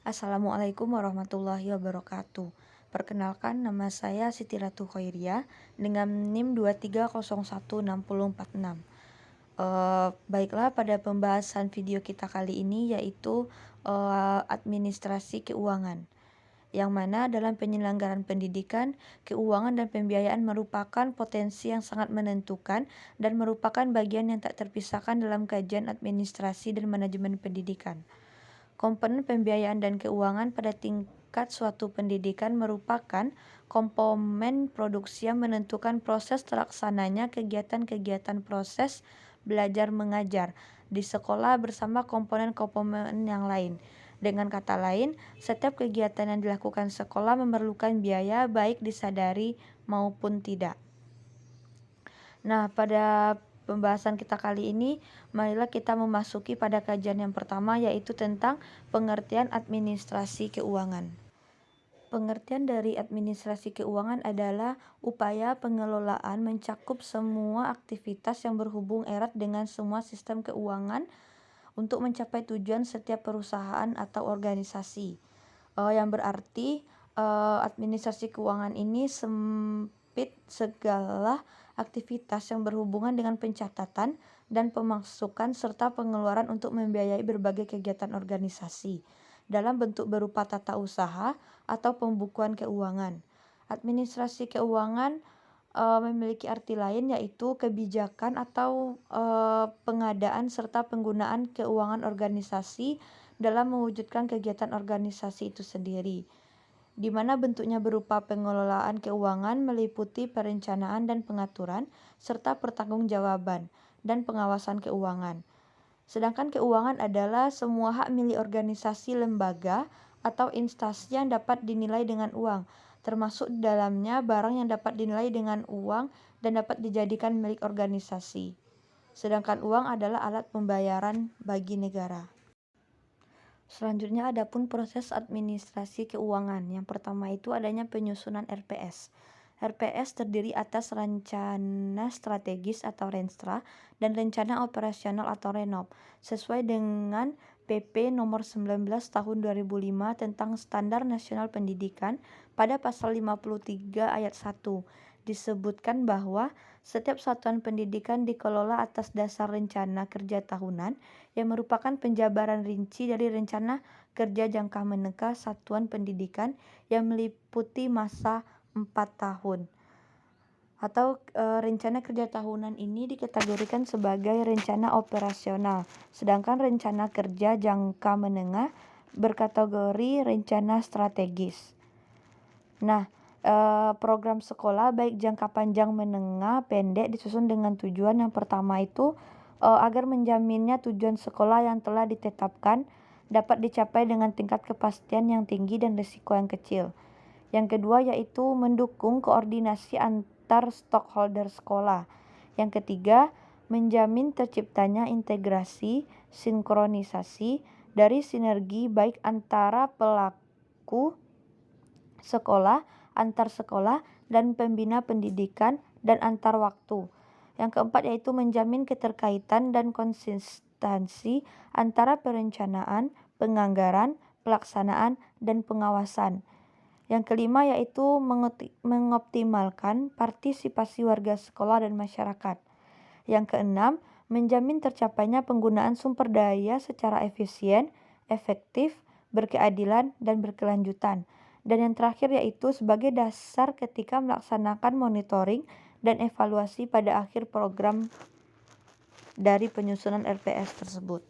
Assalamualaikum warahmatullahi wabarakatuh. Perkenalkan, nama saya Siti Ratu Khairia dengan NIM 2301646. Baiklah, pada pembahasan video kita kali ini yaitu administrasi keuangan, yang mana dalam penyelenggaraan pendidikan, keuangan dan pembiayaan merupakan potensi yang sangat menentukan dan merupakan bagian yang tak terpisahkan dalam kajian administrasi dan manajemen pendidikan. Komponen pembiayaan dan keuangan pada tingkat suatu pendidikan merupakan komponen produksi yang menentukan proses terlaksananya kegiatan-kegiatan proses belajar mengajar di sekolah bersama komponen-komponen yang lain. Dengan kata lain, setiap kegiatan yang dilakukan sekolah memerlukan biaya baik disadari maupun tidak. Nah, pada pembahasan kita kali ini, marilah kita memasuki pada kajian yang pertama, yaitu tentang pengertian administrasi keuangan. Pengertian dari administrasi keuangan adalah upaya pengelolaan mencakup semua aktivitas yang berhubung erat dengan semua sistem keuangan untuk mencapai tujuan setiap perusahaan atau organisasi. Yang berarti administrasi keuangan ini sempit segala aktivitas yang berhubungan dengan pencatatan dan pemasukan serta pengeluaran untuk membiayai berbagai kegiatan organisasi dalam bentuk berupa tata usaha atau pembukuan keuangan. Administrasi keuangan memiliki arti lain, yaitu kebijakan atau pengadaan serta penggunaan keuangan organisasi dalam mewujudkan kegiatan organisasi itu sendiri, di mana bentuknya berupa pengelolaan keuangan meliputi perencanaan dan pengaturan, serta pertanggungjawaban dan pengawasan keuangan. Sedangkan keuangan adalah semua hak milik organisasi, lembaga, atau instansi yang dapat dinilai dengan uang, termasuk di dalamnya barang yang dapat dinilai dengan uang dan dapat dijadikan milik organisasi. Sedangkan uang adalah alat pembayaran bagi negara. Selanjutnya adapun proses administrasi keuangan. Yang pertama itu adanya penyusunan RPS. RPS terdiri atas rencana strategis atau Renstra dan rencana operasional atau Renop sesuai dengan PP nomor 19 tahun 2005 tentang Standar Nasional Pendidikan. Pada pasal 53 ayat 1 disebutkan bahwa setiap satuan pendidikan dikelola atas dasar rencana kerja tahunan yang merupakan penjabaran rinci dari rencana kerja jangka menengah satuan pendidikan yang meliputi masa 4 tahun. Atau rencana kerja tahunan ini dikategorikan sebagai rencana operasional, sedangkan rencana kerja jangka menengah berkategori rencana strategis. Nah, program sekolah baik jangka panjang, menengah, pendek disusun dengan tujuan yang pertama itu agar menjaminnya tujuan sekolah yang telah ditetapkan dapat dicapai dengan tingkat kepastian yang tinggi dan risiko yang kecil. Yang kedua yaitu mendukung koordinasi antar stakeholder sekolah. Yang ketiga, menjamin terciptanya integrasi, sinkronisasi dari sinergi baik antara pelaku sekolah, antar sekolah, dan pembina pendidikan, dan antar waktu. Yang keempat yaitu menjamin keterkaitan dan konsistensi antara perencanaan, penganggaran, pelaksanaan, dan pengawasan. Yang kelima yaitu mengoptimalkan partisipasi warga sekolah dan masyarakat. Yang keenam, menjamin tercapainya penggunaan sumber daya secara efisien, efektif, berkeadilan, dan berkelanjutan. Dan yang terakhir yaitu sebagai dasar ketika melaksanakan monitoring dan evaluasi pada akhir program dari penyusunan RPS tersebut.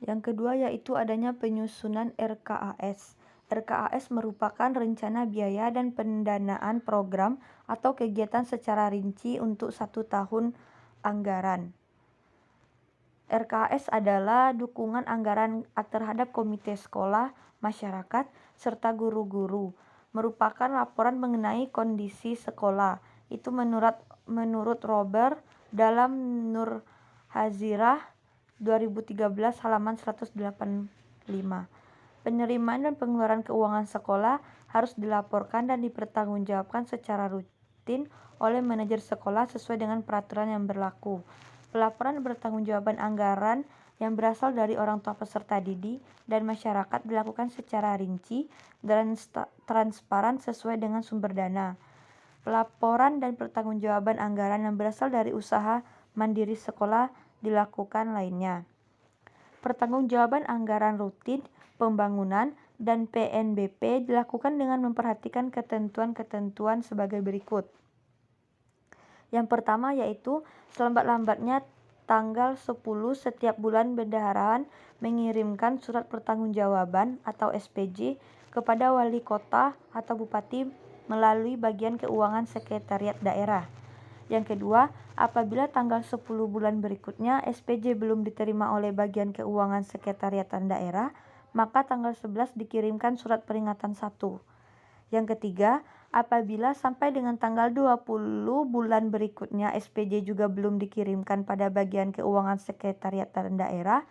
Yang kedua yaitu adanya penyusunan RKAS. RKAS merupakan rencana biaya dan pendanaan program atau kegiatan secara rinci untuk 1 tahun anggaran. RKAS adalah dukungan anggaran terhadap komite sekolah, masyarakat, serta guru-guru. Merupakan laporan mengenai kondisi sekolah. Itu menurut Robert dalam Nur Hazirah 2013 halaman 185. Penerimaan dan pengeluaran keuangan sekolah harus dilaporkan dan dipertanggungjawabkan secara rutin oleh manajer sekolah sesuai dengan peraturan yang berlaku. Pelaporan bertanggungjawaban anggaran yang berasal dari orang tua peserta didik dan masyarakat dilakukan secara rinci dan transparan sesuai dengan sumber dana. Pelaporan dan pertanggungjawaban anggaran yang berasal dari usaha mandiri sekolah dilakukan lainnya. Pertanggungjawaban anggaran rutin, pembangunan, dan PNBP dilakukan dengan memperhatikan ketentuan-ketentuan sebagai berikut. Yang pertama yaitu selambat-lambatnya tanggal 10 setiap bulan bendaharaan mengirimkan surat pertanggungjawaban atau SPJ kepada wali kota atau bupati melalui bagian keuangan sekretariat daerah. Yang kedua, apabila tanggal 10 bulan berikutnya SPJ belum diterima oleh bagian keuangan sekretariatan daerah, maka tanggal 11 dikirimkan surat peringatan 1. Yang ketiga, apabila sampai dengan tanggal 20 bulan berikutnya SPJ juga belum dikirimkan pada bagian keuangan sekretariat daerah,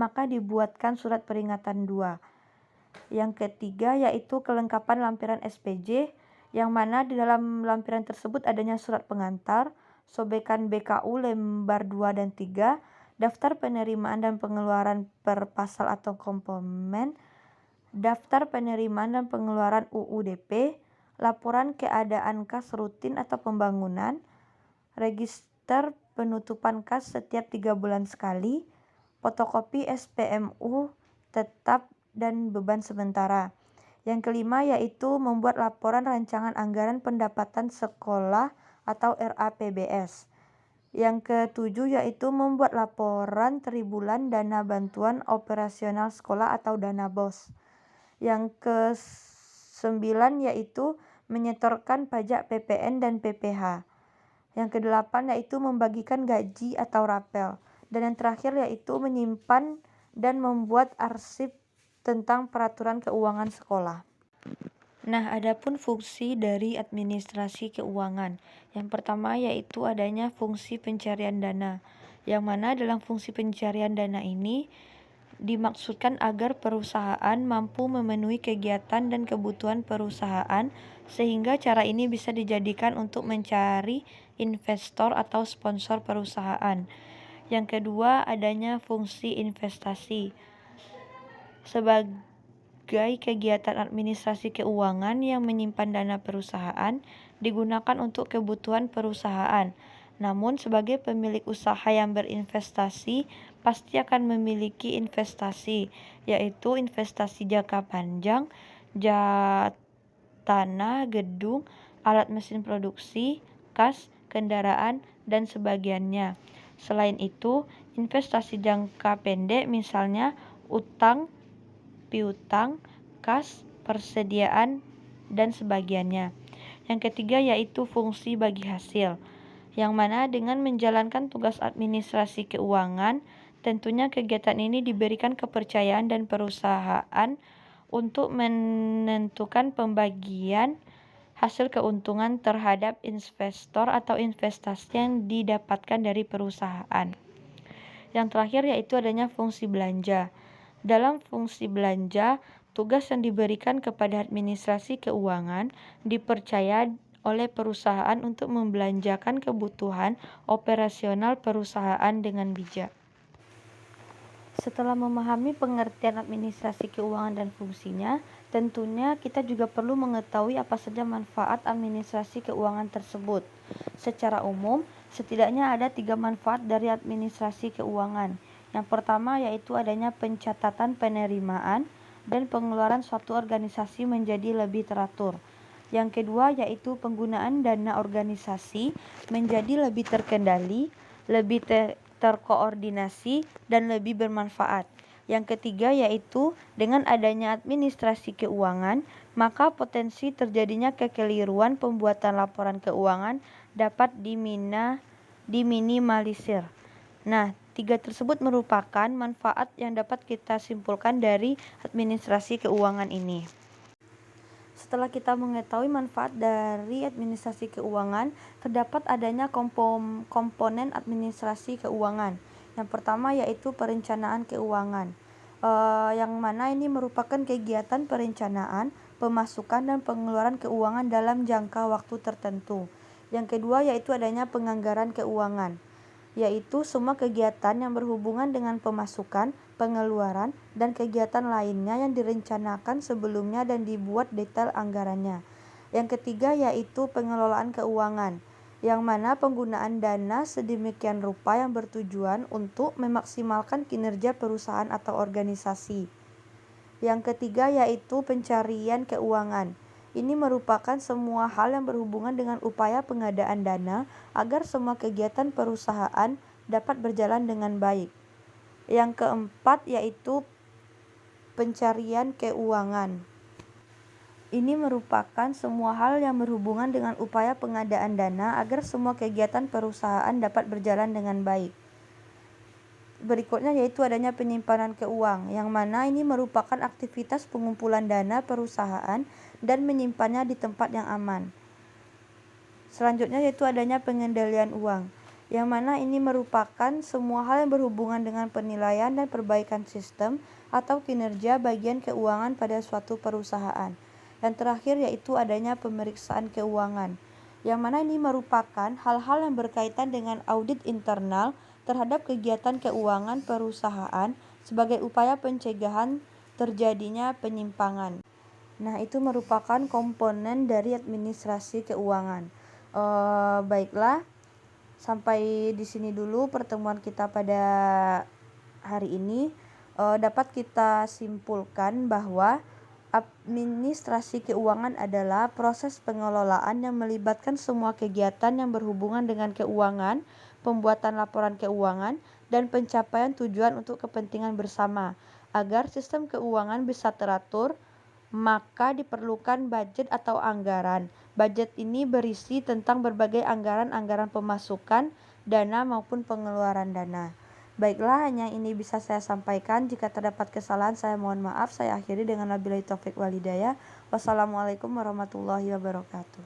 maka dibuatkan surat peringatan 2. Yang ketiga yaitu kelengkapan lampiran SPJ, yang mana di dalam lampiran tersebut adanya surat pengantar, sobekan BKU lembar 2 dan 3, daftar penerimaan dan pengeluaran per pasal atau komponen, daftar penerimaan dan pengeluaran UUDP, laporan keadaan kas rutin atau pembangunan, register penutupan kas setiap 3 bulan sekali, fotokopi SPMU tetap dan beban sementara. Yang kelima yaitu membuat laporan rancangan anggaran pendapatan sekolah atau RAPBS. Yang ketujuh yaitu membuat laporan tribulan dana bantuan operasional sekolah atau dana BOS. Yang ke-9 yaitu menyetorkan pajak PPN dan PPH. Yang ke-8 yaitu membagikan gaji atau rapel. Dan yang terakhir yaitu menyimpan dan membuat arsip tentang peraturan keuangan sekolah. Nah, adapun fungsi dari administrasi keuangan. Yang pertama yaitu adanya fungsi pencarian dana. Yang mana dalam fungsi pencarian dana ini dimaksudkan agar perusahaan mampu memenuhi kegiatan dan kebutuhan perusahaan sehingga cara ini bisa dijadikan untuk mencari investor atau sponsor perusahaan. Yang kedua, adanya fungsi investasi. Sebagai kegiatan administrasi keuangan yang menyimpan dana perusahaan digunakan untuk kebutuhan perusahaan. Namun sebagai pemilik usaha yang berinvestasi pasti akan memiliki investasi, yaitu investasi jangka panjang, tanah, gedung, alat mesin produksi, kas, kendaraan, dan sebagainya. Selain itu, investasi jangka pendek misalnya utang, piutang, kas, persediaan, dan sebagainya. Yang ketiga yaitu fungsi bagi hasil, yang mana dengan menjalankan tugas administrasi keuangan, tentunya kegiatan ini diberikan kepercayaan dan perusahaan untuk menentukan pembagian hasil keuntungan terhadap investor atau investasi yang didapatkan dari perusahaan. Yang terakhir yaitu adanya fungsi belanja. Dalam fungsi belanja, tugas yang diberikan kepada administrasi keuangan dipercaya oleh perusahaan untuk membelanjakan kebutuhan operasional perusahaan dengan bijak. Setelah memahami pengertian administrasi keuangan dan fungsinya, tentunya kita juga perlu mengetahui apa saja manfaat administrasi keuangan tersebut. Secara umum, setidaknya ada 3 manfaat dari administrasi keuangan. Yang pertama yaitu adanya pencatatan penerimaan dan pengeluaran suatu organisasi menjadi lebih teratur. Yang kedua yaitu penggunaan dana organisasi menjadi lebih terkendali, lebih terkoordinasi, dan lebih bermanfaat. Yang ketiga yaitu dengan adanya administrasi keuangan, maka potensi terjadinya kekeliruan pembuatan laporan keuangan dapat diminimalisir. Nah, 3 tersebut merupakan manfaat yang dapat kita simpulkan dari administrasi keuangan ini. Setelah kita mengetahui manfaat dari administrasi keuangan, terdapat adanya komponen administrasi keuangan. Yang pertama yaitu perencanaan keuangan, yang mana ini merupakan kegiatan perencanaan, pemasukan dan pengeluaran keuangan dalam jangka waktu tertentu. Yang kedua yaitu adanya penganggaran keuangan. yaitu semua kegiatan yang berhubungan dengan pemasukan, pengeluaran, dan kegiatan lainnya yang direncanakan sebelumnya dan dibuat detail anggarannya. Yang ketiga yaitu pengelolaan keuangan, yang mana penggunaan dana sedemikian rupa yang bertujuan untuk memaksimalkan kinerja perusahaan atau organisasi. Yang ketiga yaitu pencarian keuangan. Ini merupakan semua hal yang berhubungan dengan upaya pengadaan dana agar semua kegiatan perusahaan dapat berjalan dengan baik. Yang keempat yaitu pencarian keuangan. Ini merupakan semua hal yang berhubungan dengan upaya pengadaan dana agar semua kegiatan perusahaan dapat berjalan dengan baik. Berikutnya yaitu adanya penyimpanan keuangan, yang mana ini merupakan aktivitas pengumpulan dana perusahaan dan menyimpannya di tempat yang aman. Selanjutnya yaitu adanya pengendalian uang, yang mana ini merupakan semua hal yang berhubungan dengan penilaian dan perbaikan sistem atau kinerja bagian keuangan pada suatu perusahaan. Yang terakhir yaitu adanya pemeriksaan keuangan, yang mana ini merupakan hal-hal yang berkaitan dengan audit internal terhadap kegiatan keuangan perusahaan sebagai upaya pencegahan terjadinya penyimpangan. Nah, itu merupakan komponen dari administrasi keuangan. Baiklah, sampai di sini dulu pertemuan kita pada hari ini. Dapat kita simpulkan bahwa administrasi keuangan adalah proses pengelolaan yang melibatkan semua kegiatan yang berhubungan dengan keuangan, pembuatan laporan keuangan, dan pencapaian tujuan untuk kepentingan bersama. Agar sistem keuangan bisa teratur, maka diperlukan budget atau anggaran. Budget ini berisi tentang berbagai anggaran-anggaran pemasukan, dana maupun pengeluaran dana. Baiklah, hanya ini bisa saya sampaikan. Jika terdapat kesalahan, saya mohon maaf. Saya akhiri dengan wabillahi taufik wal hidayah. Wassalamualaikum warahmatullahi wabarakatuh.